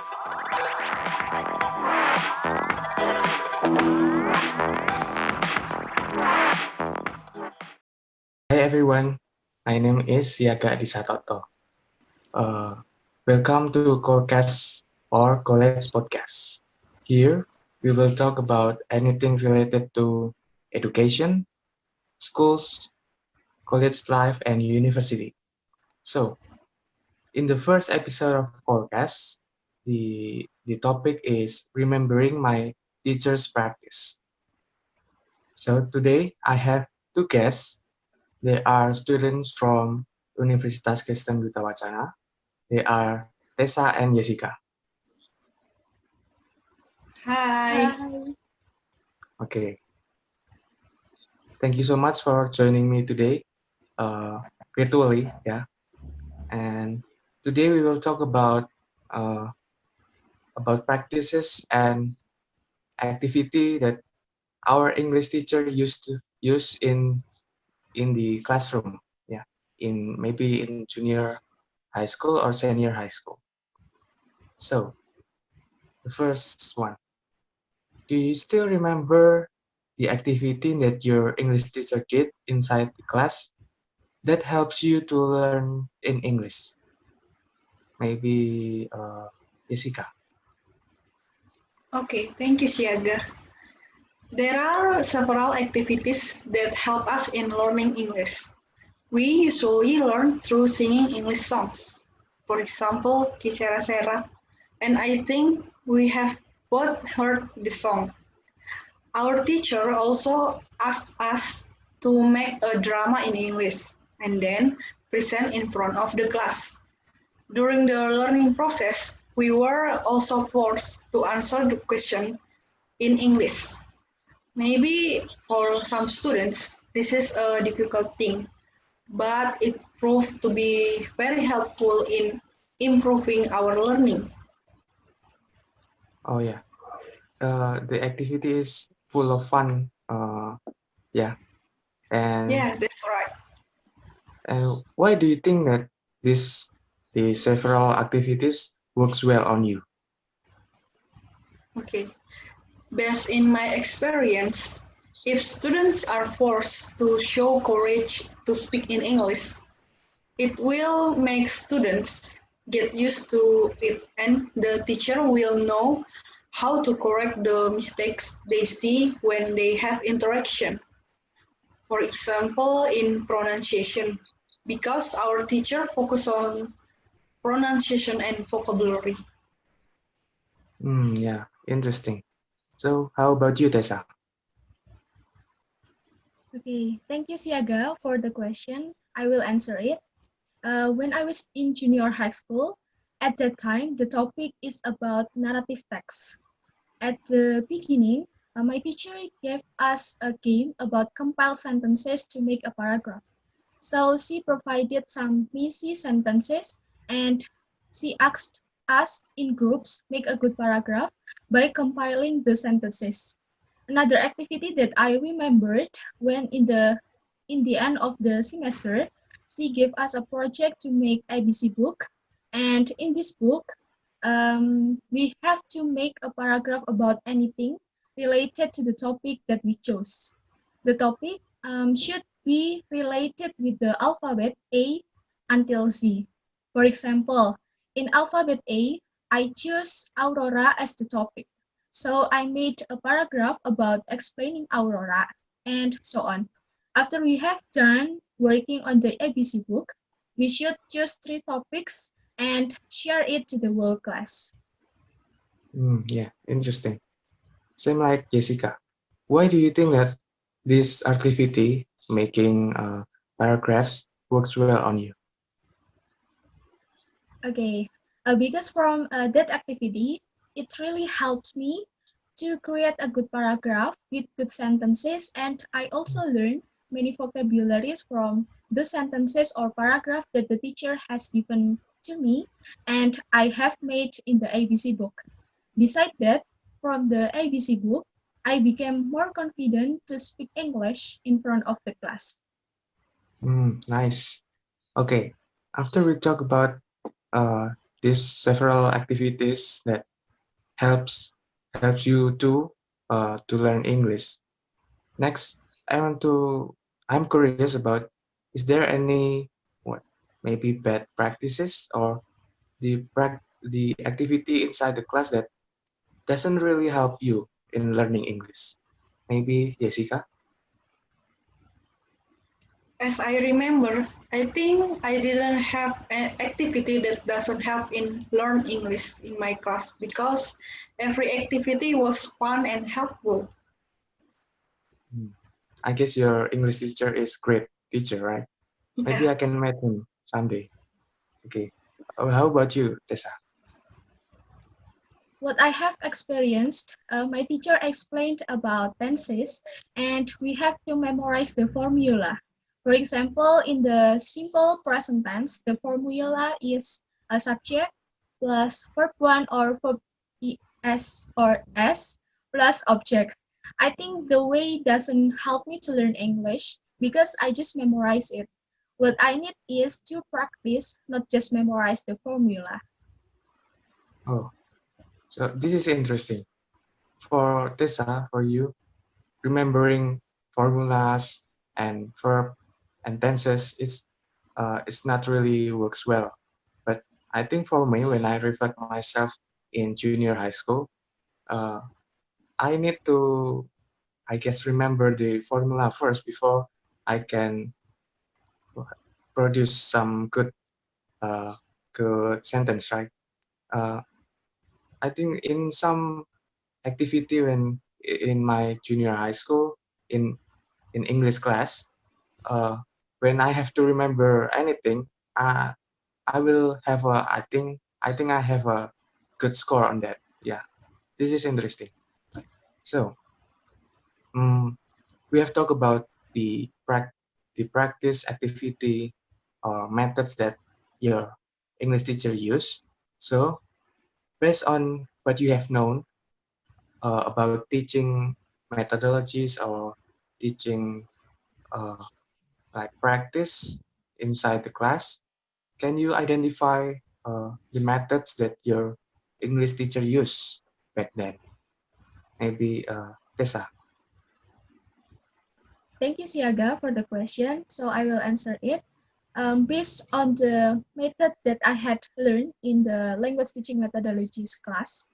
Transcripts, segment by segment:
Hi everyone, my name is Siaga Disatoto. Uh, Welcome to Corecast or College Podcast. Here, we will talk about anything related to education, schools, college life, and university. So, in the first episode of Corecast, the topic is remembering my teacher's practice. So, today I have two guests. They are students from Universitas Kristen Duta Wacana. They are Tessa and Jessica. Hi. Hi. Okay, thank you so much for joining me today, uh, virtually. Yeah, and today we will talk uh, about practices and activity that our English teacher used to use in the classroom. Yeah, in maybe in junior high school or senior high school. So the first one, do you still remember the activity that your English teacher did inside the class that helps you to learn in English? Maybe Jessica. Okay, thank you, Siaga. There are several activities that help us in learning English. We usually learn through singing English songs. For example, Kisera Sera, and I think we have both heard the song. Our teacher also asked us to make a drama in English and then present in front of the class. During the learning process, we were also forced to answer the question in English. Maybe for some students, this is a difficult thing, but it proved to be very helpful in improving our learning. Oh yeah, the activity is full of fun. Yeah, and Yeah, that's right. why do you think that this the several activities works well on you? Okay. Based in my experience, if students are forced to show courage to speak in English, it will make students get used to it and the teacher will know how to correct the mistakes they see when they have interaction. For example, in pronunciation, because our teacher focus on pronunciation and vocabulary. Yeah, interesting. So how about you, Tessa? Okay, thank you, Siaga, for the question. I will answer it. When I was in junior high school, at that time, the topic is about narrative text. At the beginning, my teacher gave us a game about compile sentences to make a paragraph. So she provided some messy sentences and she asked us in groups make a good paragraph by compiling the sentences. Another activity that I remembered when in the end of the semester, she gave us a project to make ABC book, and in this book, we have to make a paragraph about anything related to the topic that we chose. The topic should be related with the alphabet A until Z. For example, in alphabet A, I choose Aurora as the topic. So I made a paragraph about explaining Aurora and so on. After we have done working on the ABC book, we should choose three topics and share it to the whole class. Yeah, interesting. Same like Jessica. Why do you think that this activity, making paragraphs, works well on you? Okay, because from that activity, it really helped me to create a good paragraph with good sentences, and I also learned many vocabularies from the sentences or paragraph that the teacher has given to me, and I have made in the ABC book. Besides that, from the ABC book, I became more confident to speak English in front of the class. Nice. Okay. After we talk about uh, these several activities that helps you to learn English. Next, I'm curious about, is there any what maybe bad practices or the activity inside the class that doesn't really help you in learning English? Maybe Jessica? As I remember, I think I didn't have an activity that doesn't help in learn English in my class because every activity was fun and helpful. Hmm. I guess your English teacher is great teacher, right? Maybe Yeah. I can meet him someday. Okay. How about you, Tessa? What I have experienced, my teacher explained about tenses, and we have to memorize the formula. For example, in the simple present tense, the formula is a subject plus verb one or verb es or s plus object. I think the way doesn't help me to learn English because I just memorize it. What I need is to practice, not just memorize the formula. Oh, so this is interesting. For Tessa, for you, remembering formulas and verb and tenses, it's not really works well. But I think for me, when I reflect myself in junior high school, uh, I need to, I guess, remember the formula first before I can produce some uh, good sentence, right? Uh, I think in some activity when in my junior high school in English class, uh, when I have to remember anything, I will have a I think I have a good score on that. Yeah, this is interesting. So we have talked about the practice activity or methods that your English teacher use. So based on what you have known about teaching methodologies or teaching uh, like practice inside the class, can you identify the methods that your English teacher used back then? Maybe Tessa. Thank you, Siaga, for the question. So I will answer it. Based on the method that I had learned in the language teaching methodologies class,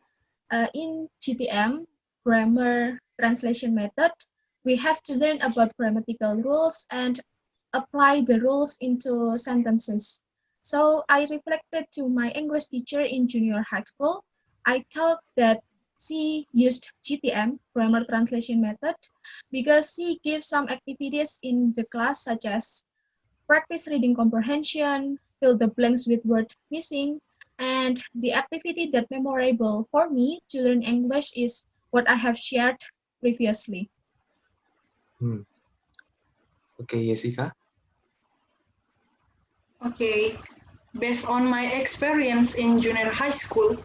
in GTM, grammar translation method, we have to learn about grammatical rules and apply the rules into sentences. So I reflected to my English teacher in junior high school. I thought that she used GTM, grammar translation method, because she gives some activities in the class such as practice reading comprehension, fill the blanks with word missing, and the activity that memorable for me to learn English is what I have shared previously. Hmm. Okay, Jessica. Okay. Based on my experience in junior high school,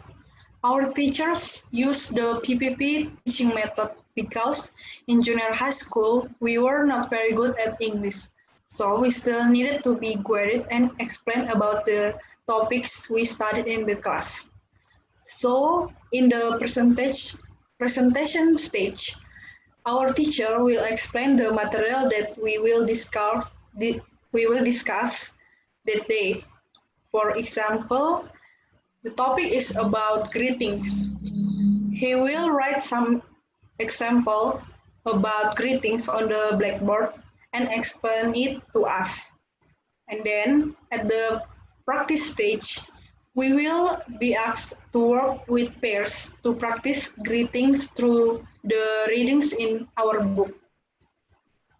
our teachers use the PPP teaching method because in junior high school we were not very good at English. So we still needed to be guided and explain about the topics we studied in the class. So in the presentation stage, our teacher will explain the material that we will discuss that day. For example, the topic is about greetings. He will write some example about greetings on the blackboard and explain it to us. And then at the practice stage, we will be asked to work with pairs to practice greetings through the readings in our book.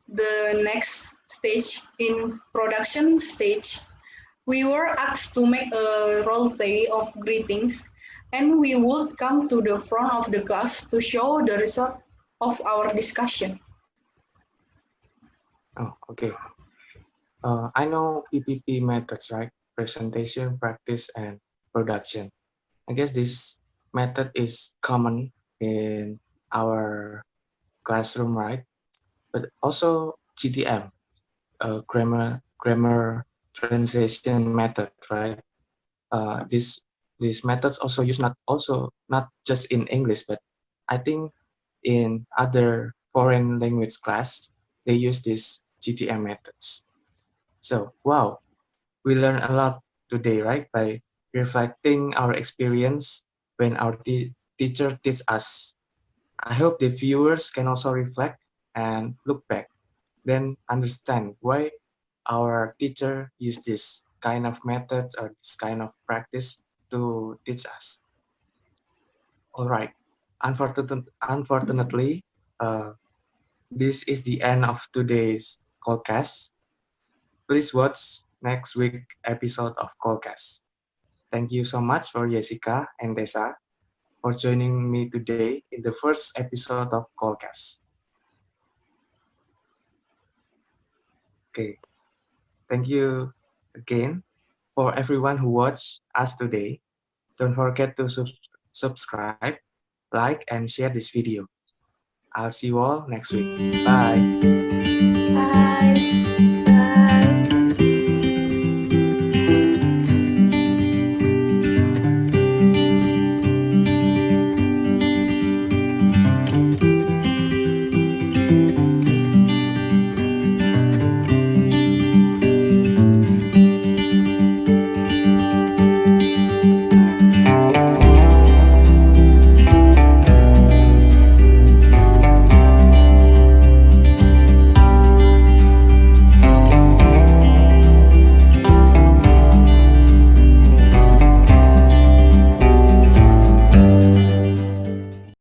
The next stage in production stage, we were asked to make a role play of greetings and we would come to the front of the class to show the result of our discussion. Oh, okay. I know PPP methods, right? Presentation, practice, and production. I guess this method is common in our classroom, right? But also GTM, grammar translation method, right? This these methods also used not just in English, but I think in other foreign language class they use these GTM methods. So wow, we learn a lot today, right? By reflecting our experience when our teacher teach us. I hope the viewers can also reflect and look back, then understand why our teacher use this kind of methods or this kind of practice to teach us. All right. Unfortunately, uh, this is the end of today's Callcast. Please watch next week episode of Callcast. Thank you so much for Jessica and Desa for joining me today in the first episode of Callcast. Okay, thank you again for everyone who watched us today. Don't forget to subscribe, like, and share this video. I'll see you all next week. Bye. Bye.